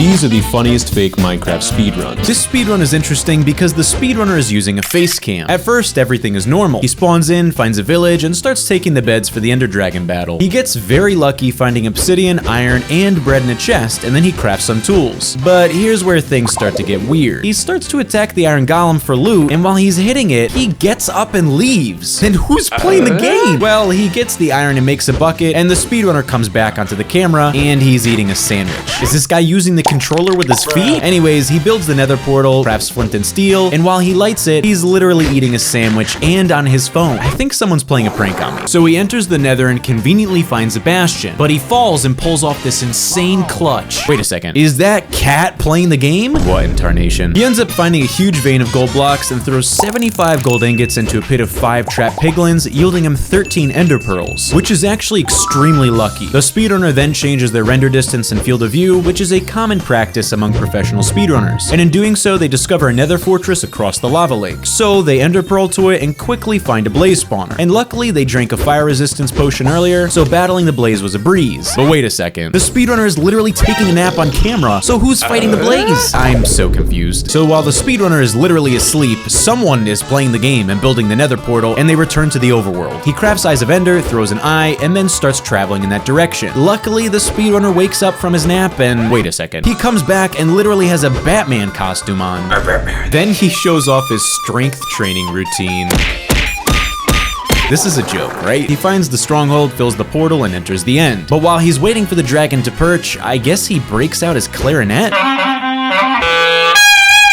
These are the funniest fake Minecraft speedruns. This speedrun is interesting because the speedrunner is using a face cam. At first, everything is normal. He spawns in, finds a village, and starts taking the beds for the Ender Dragon battle. He gets very lucky finding obsidian, iron, and bread in a chest, and then he crafts some tools. But here's where things start to get weird. He starts to attack the iron golem for loot, and while he's hitting it, he gets up and leaves. Then who's playing the game? Well, he gets the iron and makes a bucket, and the speedrunner comes back onto the camera, and he's eating a sandwich. Is this guy using the controller with his feet? Anyways, he builds the nether portal, crafts flint and steel, and while he lights it, he's literally eating a sandwich and on his phone. I think someone's playing a prank on me. So he enters the nether and conveniently finds a bastion, but he falls and pulls off this insane clutch. Wait a second, is that cat playing the game? What in tarnation? He ends up finding a huge vein of gold blocks and throws 75 gold ingots into a pit of 5 trapped piglins, yielding him 13 ender pearls, which is actually extremely lucky. The speedrunner then changes their render distance and field of view, which is a common practice among professional speedrunners, and in doing so, they discover a nether fortress across the lava lake. So they ender pearl to it and quickly find a blaze spawner, and luckily they drank a fire resistance potion earlier, so battling the blaze was a breeze. But wait a second, the speedrunner is literally taking a nap on camera, so who's fighting the blaze? I'm so confused. So while the speedrunner is literally asleep, someone is playing the game and building the nether portal, and they return to the overworld. He crafts Eyes of Ender, throws an eye, and then starts traveling in that direction. Luckily, the speedrunner wakes up from his nap and wait a second, he comes back and literally has a Batman costume on. Then he shows off his strength training routine. This is a joke, right? He finds the stronghold, fills the portal, and enters the end. But while he's waiting for the dragon to perch, I guess he breaks out his clarinet.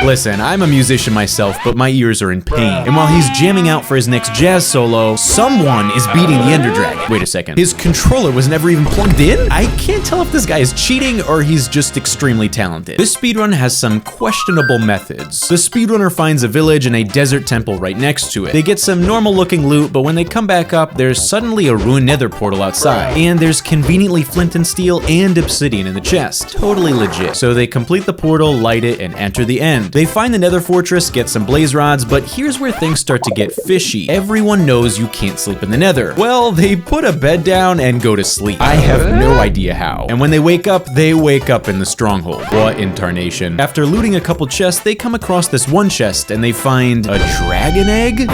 Listen, I'm a musician myself, but my ears are in pain. And while he's jamming out for his next jazz solo, someone is beating the Ender Dragon. Wait a second, his controller was never even plugged in? I can't tell if this guy is cheating or he's just extremely talented. This speedrun has some questionable methods. The speedrunner finds a village and a desert temple right next to it. They get some normal looking loot, but when they come back up, there's suddenly a ruined nether portal outside. And there's conveniently flint and steel and obsidian in the chest. Totally legit. So they complete the portal, light it, and enter the end. They find the nether fortress, get some blaze rods, but here's where things start to get fishy. Everyone knows you can't sleep in the nether. Well, they put a bed down and go to sleep. I have no idea how. And when they wake up in the stronghold. What in tarnation? After looting a couple chests, they come across this one chest and they find a dragon egg?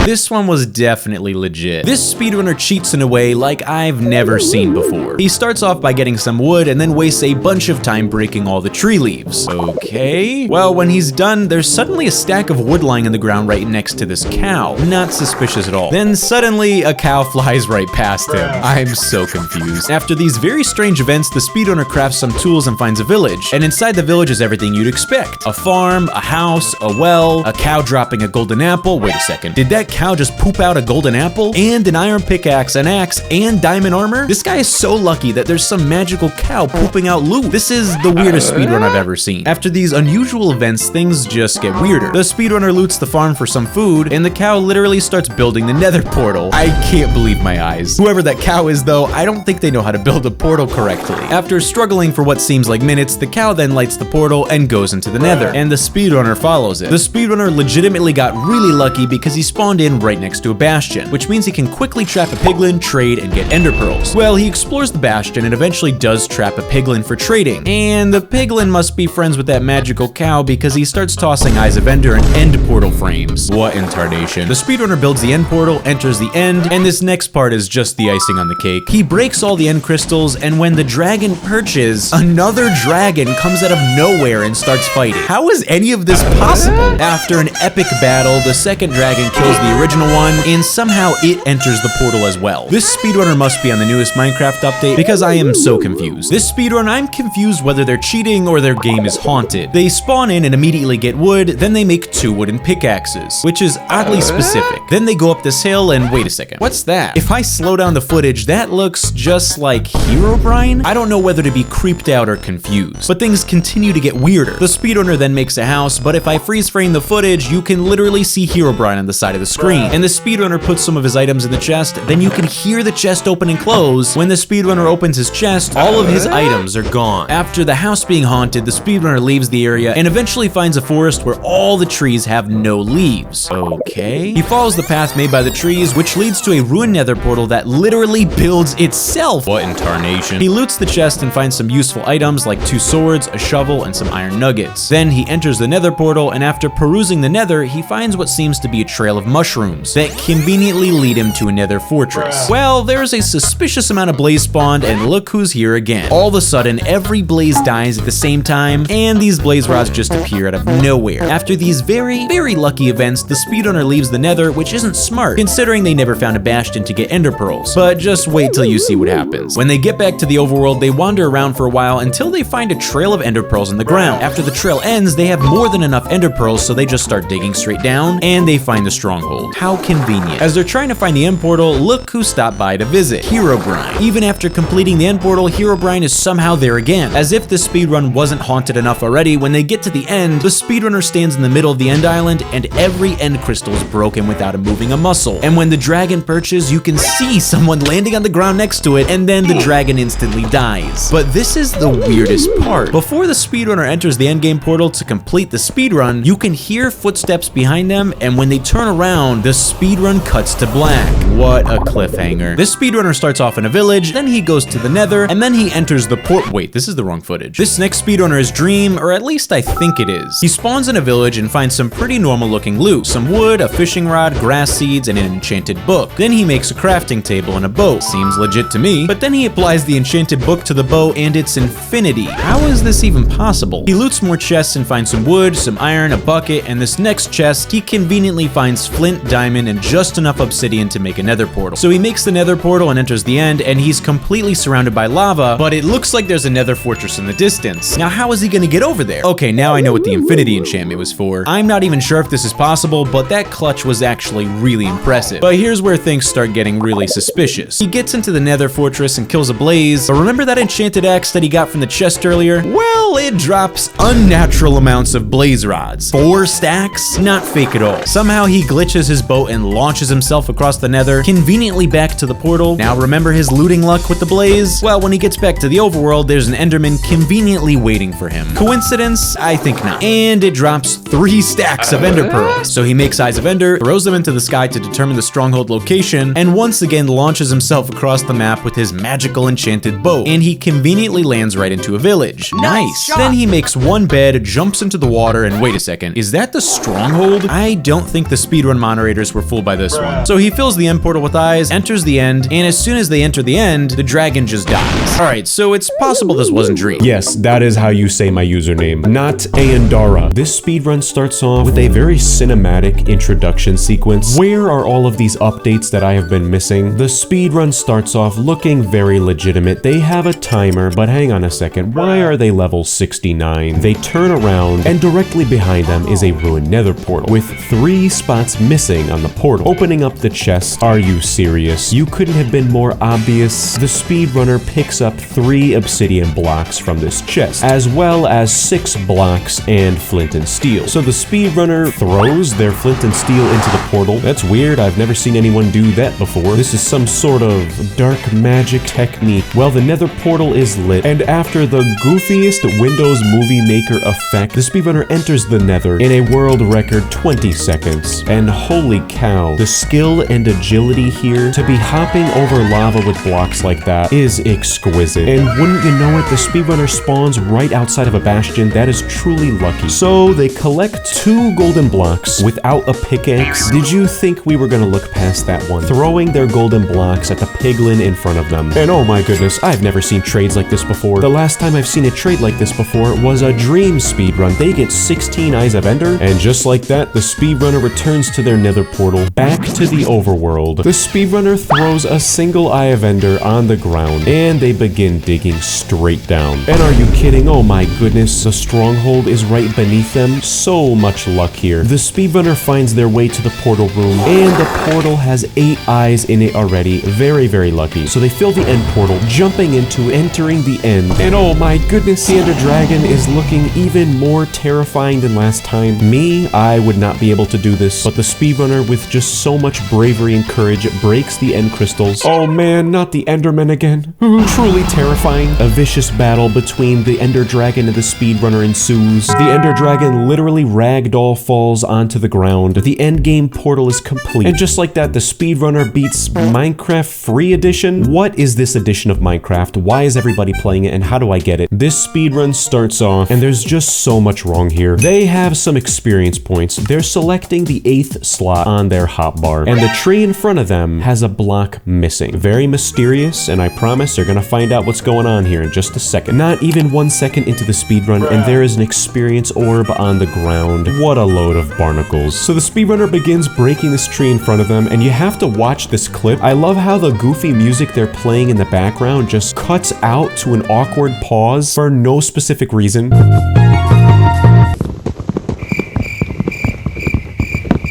This one was definitely legit. This speedrunner cheats in a way like I've never seen before. He starts off by getting some wood and then wastes a bunch of time breaking all the tree leaves. Okay. Well, when he's done, there's suddenly a stack of wood lying on the ground right next to this cow. Not suspicious at all. Then suddenly a cow flies right past him. I'm so confused. After these very strange events, the speedrunner crafts some tools and finds a village. And inside the village is everything you'd expect. A farm, a house, a well, a cow dropping a golden apple. Wait a second. Did that cow just poop out a golden apple? And an iron pickaxe, an axe, and diamond armor? This guy is so lucky that there's some magical cow pooping out loot. This is the weirdest speedrun I've ever seen. After these unusual events, things just get weirder. The speedrunner loots the farm for some food, and the cow literally starts building the nether portal. I can't believe my eyes. Whoever that cow is though, I don't think they know how to build a portal correctly. After struggling for what seems like minutes, the cow then lights the portal and goes into the nether, and the speedrunner follows it. The speedrunner legitimately got really lucky because he spawned in right next to a bastion, which means he can quickly trap a piglin, trade, and get ender pearls. Well, he explores the bastion and eventually does trap a piglin for trading, and the piglin must be friends with that magical cow because he starts tossing Eyes of Ender and end portal frames. What in tarnation? The speedrunner builds the end portal, enters the end, and this next part is just the icing on the cake. He breaks all the end crystals, and when the dragon perches, another dragon comes out of nowhere and starts fighting. How is any of this possible? After an epic battle, the second dragon kills the original one, and somehow it enters the portal as well. This speedrunner must be on the newest Minecraft update because I am so confused. This speedrun, I'm confused whether they're cheating or their game is haunted. They spawn in and immediately get wood, then they make 2 wooden pickaxes, which is oddly specific. Then they go up this hill and wait a second, what's that? If I slow down the footage, that looks just like Herobrine? I don't know whether to be creeped out or confused, but things continue to get weirder. The speedrunner then makes a house, but if I freeze frame the footage, you can literally see Herobrine on the side of the screen. screen. And the speedrunner puts some of his items in the chest, then you can hear the chest open and close. When the speedrunner opens his chest, all of his items are gone. After the house being haunted, the speedrunner leaves the area and eventually finds a forest where all the trees have no leaves. Okay. He follows the path made by the trees, which leads to a ruined nether portal that literally builds itself. What in tarnation? He loots the chest and finds some useful items like 2 swords, a shovel, and some iron nuggets. Then he enters the nether portal, and after perusing the nether, he finds what seems to be a trail of mushrooms that conveniently lead him to a nether fortress. Well, there's a suspicious amount of blaze spawned, and look who's here again. All of a sudden, every blaze dies at the same time, and these blaze rods just appear out of nowhere. After these very, very lucky events, the speedrunner leaves the nether, which isn't smart, considering they never found a bastion to get ender pearls. But just wait till you see what happens. When they get back to the overworld, they wander around for a while until they find a trail of ender pearls in the ground. After the trail ends, they have more than enough ender pearls, so they just start digging straight down, and they find the stronghold. How convenient. As they're trying to find the end portal, look who stopped by to visit. Herobrine. Even after completing the end portal, Herobrine is somehow there again. As if the speedrun wasn't haunted enough already, when they get to the end, the speedrunner stands in the middle of the end island, and every end crystal is broken without him moving a muscle. And when the dragon perches, you can see someone landing on the ground next to it, and then the dragon instantly dies. But this is the weirdest part. Before the speedrunner enters the endgame portal to complete the speedrun, you can hear footsteps behind them, and when they turn around, the speedrun cuts to black. What a cliffhanger. This speedrunner starts off in a village, then he goes to the nether, and then he enters the port. Wait, this is the wrong footage. This next speedrunner is Dream, or at least I think it is. He spawns in a village and finds some pretty normal looking loot. Some wood, a fishing rod, grass seeds, and an enchanted book. Then he makes a crafting table and a boat. Seems legit to me. But then he applies the enchanted book to the bow and it's infinity. How is this even possible? He loots more chests and finds some wood, some iron, a bucket, and this next chest, he conveniently finds flint, diamond, and just enough obsidian to make a nether portal. So he makes the nether portal and enters the end, and he's completely surrounded by lava, but it looks like there's a nether fortress in the distance. Now, how is he gonna get over there? Okay, now I know what the infinity enchantment was for. I'm not even sure if this is possible, but that clutch was actually really impressive. But here's where things start getting really suspicious. He gets into the nether fortress and kills a blaze, but remember that enchanted axe that he got from the chest earlier? Well, it drops unnatural amounts of blaze rods. 4 stacks? Not fake at all. Somehow he glitches his boat and launches himself across the nether, conveniently back to the portal. Now remember his looting luck with the blaze? Well, when he gets back to the overworld, there's an enderman conveniently waiting for him. Coincidence? I think not. And it drops 3 stacks of ender pearls. So he makes Eyes of Ender, throws them into the sky to determine the stronghold location, and once again launches himself across the map with his magical enchanted bow. And he conveniently lands right into a village. Nice. Then he makes 1 bed, jumps into the water, and wait a second, is that the stronghold? I don't think the speedrun moderators were fooled by this one. So he fills the end portal with eyes, enters the end, and as soon as they enter the end, the dragon just dies. Alright, so it's possible this wasn't Dream. Yes, that is how you say my username, not Aandara. This speedrun starts off with a very cinematic introduction sequence. Where are all of these updates that I have been missing? The speedrun starts off looking very legitimate. They have a timer, but hang on a second, why are they level 69? They turn around, and directly behind them is a ruined nether portal, with 3 spots missing on the portal. Opening up the chest, are you serious? You couldn't have been more obvious. The speedrunner picks up 3 obsidian blocks from this chest, as well as 6 blocks and flint and steel. So the speedrunner throws their flint and steel into the portal. That's weird, I've never seen anyone do that before. This is some sort of dark magic technique. Well, the nether portal is lit, and after the goofiest Windows Movie Maker effect, the speedrunner enters the nether in a world record 20 seconds. And holy cow, the skill and agility here to be hopping over lava with blocks like that is exquisite. And wouldn't you know it, the speedrunner spawns right outside of a bastion. That is truly lucky. So they collect 2 golden blocks without a pickaxe. Did you think we were gonna look past that one? Throwing their golden blocks at the piglin in front of them. And oh my goodness, I've never seen trades like this before. The last time I've seen a trade like this before was a Dream speedrun. They get 16 Eyes of Ender, and just like that, the speedrunner returns to their nether portal, back to the overworld, world. The speedrunner throws a single eye of ender on the ground, and they begin digging straight down. And are you kidding? Oh my goodness, the stronghold is right beneath them. So much luck here. The speedrunner finds their way to the portal room, and the portal has 8 eyes in it already. Very, very lucky. So they fill the end portal, jumping into entering the end. And oh my goodness, the Ender Dragon is looking even more terrifying than last time. Me, I would not be able to do this, but the speedrunner, with just so much bravery and courage, breaks the end crystals. Oh man, not the Enderman again. Truly terrifying. A vicious battle between the Ender Dragon and the speedrunner ensues. The Ender Dragon literally ragdoll falls onto the ground. The endgame portal is complete. And just like that, the speedrunner beats Minecraft Free Edition. What is this edition of Minecraft? Why is everybody playing it, and how do I get it? This speedrun starts off, and there's just so much wrong here. They have some experience points. They're selecting the 8th slot on their hotbar, and the tree in front of them has a block missing. Very mysterious, and I promise they're gonna find out what's going on here in just a second. Not even 1 second into the speedrun, and there is an experience orb on the ground. What a load of barnacles. So the speedrunner begins breaking this tree in front of them, and you have to watch this clip. I love how the goofy music they're playing in the background just cuts out to an awkward pause for no specific reason.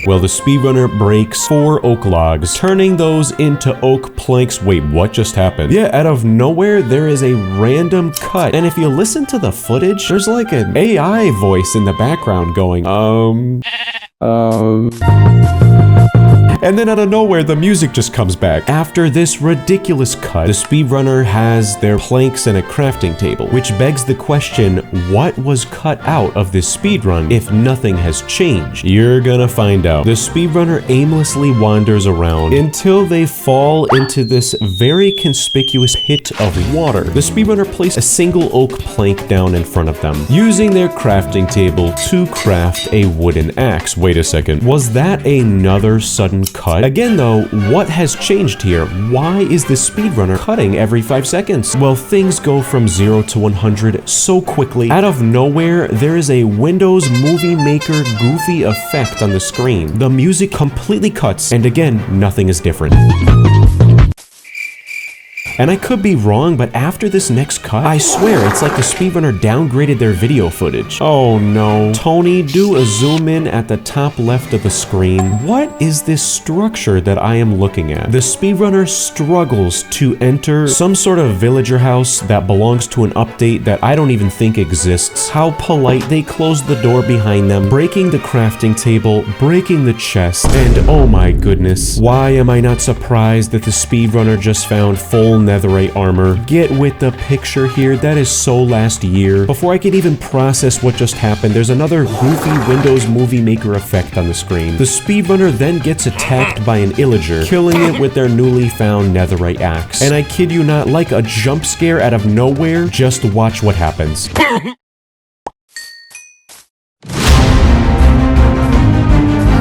Well, the speedrunner breaks 4 oak logs, turning those into oak planks. Wait, what just happened? Yeah, out of nowhere, there is a random cut. And if you listen to the footage, there's like an AI voice in the background going, And then out of nowhere, the music just comes back. After this ridiculous cut, the speedrunner has their planks and a crafting table, which begs the question, what was cut out of this speedrun if nothing has changed? You're gonna find out. The speedrunner aimlessly wanders around until they fall into this very conspicuous pit of water. The speedrunner placed a single oak plank down in front of them, using their crafting table to craft a wooden axe. Wait a second, was that another sudden cut? Again though, what has changed here? Why is the speedrunner cutting every 5 seconds? Well, things go from 0 to 100 so quickly. Out of nowhere, there is a Windows Movie Maker goofy effect on the screen. The music completely cuts, and again, nothing is different. And I could be wrong, but after this next cut, I swear it's like the speedrunner downgraded their video footage. Oh no. Tony, do a zoom in at the top left of the screen. What is this structure that I am looking at? The speedrunner struggles to enter some sort of villager house that belongs to an update that I don't even think exists. How polite. They closed the door behind them, breaking the crafting table, breaking the chest, and oh my goodness, why am I not surprised that the speedrunner just found full netherite armor? Get with the picture here. That is so last year. Before I could even process what just happened, there's another goofy Windows Movie Maker effect on the screen. The speedrunner then gets attacked by an illager, killing it with their newly found netherite axe. And I kid you not, like a jump scare out of nowhere, just watch what happens.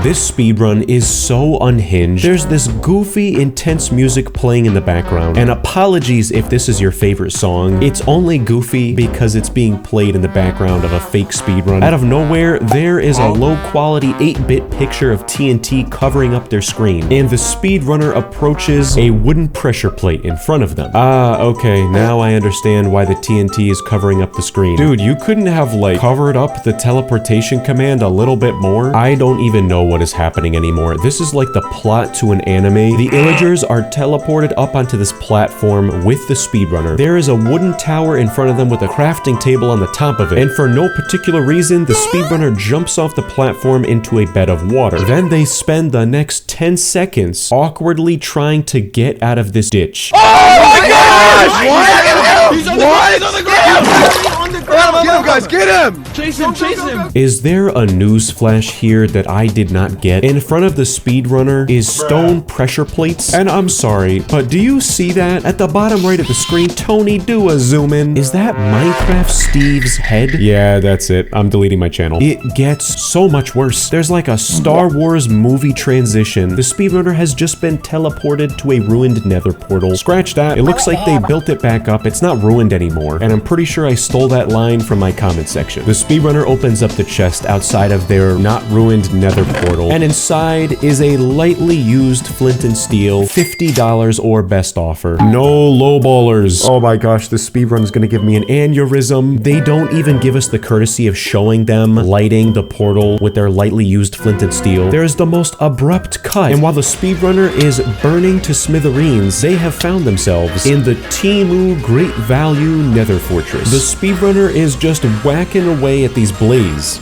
This speedrun is so unhinged. There's this goofy, intense music playing in the background. And apologies if this is your favorite song. It's only goofy because it's being played in the background of a fake speedrun. Out of nowhere, there is a low-quality 8-bit picture of TNT covering up their screen. And the speedrunner approaches a wooden pressure plate in front of them. Ah, okay, now I understand why the TNT is covering up the screen. Dude, you couldn't have, like, covered up the teleportation command a little bit more? I don't even know what is happening anymore. This is like the plot to an anime. The illagers are teleported up onto this platform with the speedrunner. There is a wooden tower in front of them with a crafting table on the top of it. And for no particular reason, the speedrunner jumps off the platform into a bed of water. Then they spend the next 10 seconds awkwardly trying to get out of this ditch. Oh my gosh! What? He's on the ground! He's on the ground! Get him, guys! Get him! Chase him! Chase him! Is there a news flash here that I did not get? In front of the speedrunner is stone pressure plates. And I'm sorry, but do you see that? At the bottom right of the screen, Tony, do a zoom in. Is that Minecraft Steve's head? Yeah, that's it. I'm deleting my channel. It gets so much worse. There's like a Star Wars movie transition. The speedrunner has just been teleported to a ruined nether portal. Scratch that. It looks like they built it back up. It's not ruined anymore. And I'm pretty sure I stole that line from from my comment section. The speedrunner opens up the chest outside of their not ruined nether portal, and inside is a lightly used flint and steel, $50 or best offer. No lowballers. Oh my gosh, the speedrun is gonna give me an aneurysm. They don't even give us the courtesy of showing them lighting the portal with their lightly used flint and steel. There is the most abrupt cut, and while the speedrunner is burning to smithereens, they have found themselves in the Temu Great Value Nether Fortress. The speedrunner is just whacking away at these blaze.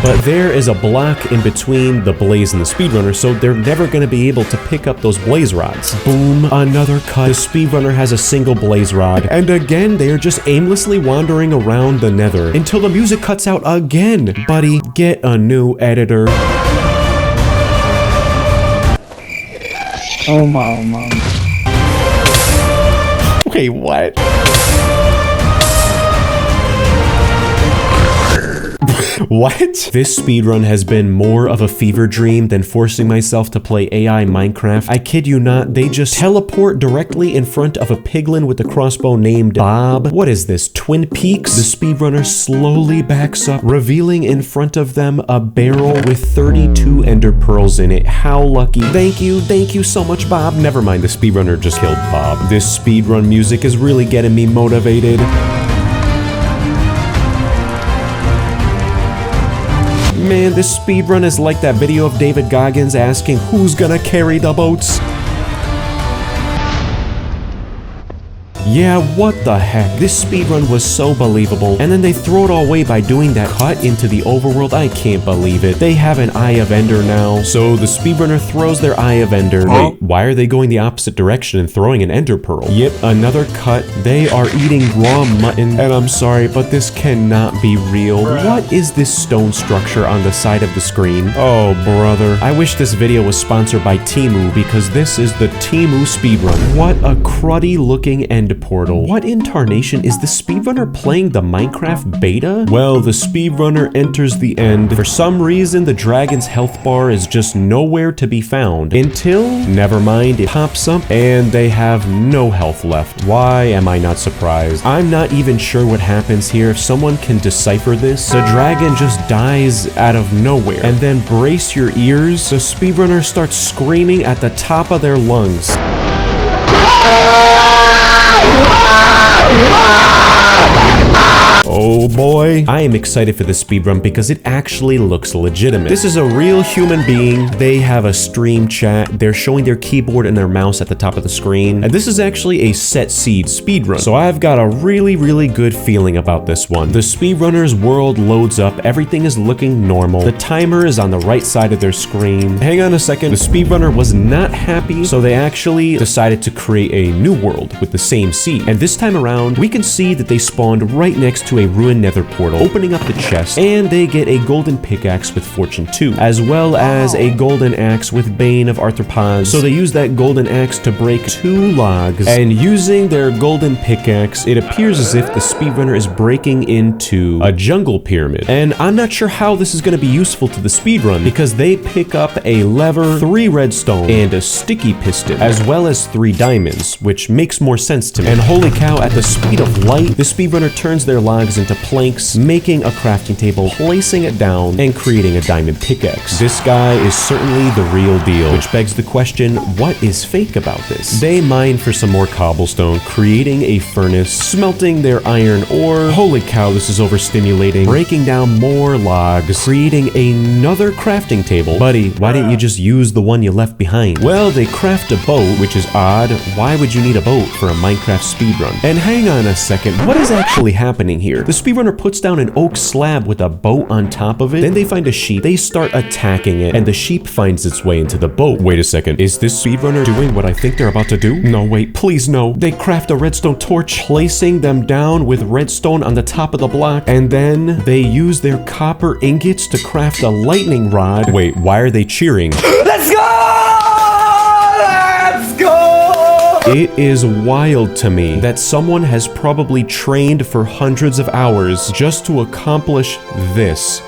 But there is a block in between the blaze and the speedrunner, so they're never going to be able to pick up those blaze rods. Boom, another cut. The speedrunner has a single blaze rod, and again, they are just aimlessly wandering around the nether until the music cuts out again. Buddy, get a new editor. Oh my. Wait, what? What? This speedrun has been more of a fever dream than forcing myself to play AI Minecraft. I kid you not, they just teleport directly in front of a piglin with a crossbow named Bob. What is this, Twin Peaks? The speedrunner slowly backs up, revealing in front of them a barrel with 32 ender pearls in it. How lucky. Thank you so much, Bob. Never mind, the speedrunner just killed Bob. This speedrun music is really getting me motivated. Man, this speedrun is like that video of David Goggins asking who's gonna carry the boats. Yeah, what the heck? This speedrun was so believable, and then they throw it all away by doing that cut into the overworld. I can't believe it. They have an Eye of Ender now, so the speedrunner throws their Eye of Ender. Wait, why are they going the opposite direction and throwing an Ender Pearl? Yep, another cut. They are eating raw mutton, and I'm sorry, but this cannot be real. What is this stone structure on the side of the screen? Oh, brother. I wish this video was sponsored by Temu, because this is the Temu speedrun. What a cruddy looking end portal. What in tarnation is the speedrunner playing the Minecraft beta? Well, the speedrunner enters the end. For some reason, the dragon's health bar is just nowhere to be found until, never mind, it pops up and they have no health left. Why am I not surprised? I'm not even sure what happens here. If someone can decipher this, the dragon just dies out of nowhere. And then brace your ears, the speedrunner starts screaming at the top of their lungs. Oh boy. I am excited for this speedrun because it actually looks legitimate. This is a real human being. They have a stream chat. They're showing their keyboard and their mouse at the top of the screen. And this is actually a set seed speedrun. So I've got a really good feeling about this one. The speedrunner's world loads up. Everything is looking normal. The timer is on the right side of their screen. Hang on a second. The speedrunner was not happy, so they actually decided to create a new world with the same seed. And this time around, we can see that they spawned right next to a ruined nether portal, opening up the chest, and they get a golden pickaxe with Fortune 2, as well as a golden axe with Bane of Arthropods. So they use that golden axe to break 2 logs, and using their golden pickaxe, it appears as if the speedrunner is breaking into a jungle pyramid. And I'm not sure how this is going to be useful to the speedrun, because they pick up a lever, 3 redstone, and a sticky piston, as well as 3 diamonds, which makes more sense to me. And holy cow, at the speed of light, the speedrunner turns their logs into planks, making a crafting table, placing it down, and creating a diamond pickaxe. This guy is certainly the real deal, which begs the question, what is fake about this? They mine for some more cobblestone, creating a furnace, smelting their iron ore. Holy cow, this is overstimulating. Breaking down more logs, creating another crafting table. Buddy, why didn't you just use the one you left behind? Well, they craft a boat, which is odd. Why would you need a boat for a Minecraft speedrun? And hang on a second, what is actually happening here? The speedrunner puts down an oak slab with a boat on top of it. Then they find a sheep. They start attacking it, and the sheep finds its way into the boat. Wait a second. Is this speedrunner doing what I think they're about to do? No, wait, please no. They craft a redstone torch, placing them down with redstone on the top of the block, and then they use their copper ingots to craft a lightning rod. Wait, why are they cheering? Let's go! Let's go! It is wild to me that someone has probably trained for hundreds of hours just to accomplish this.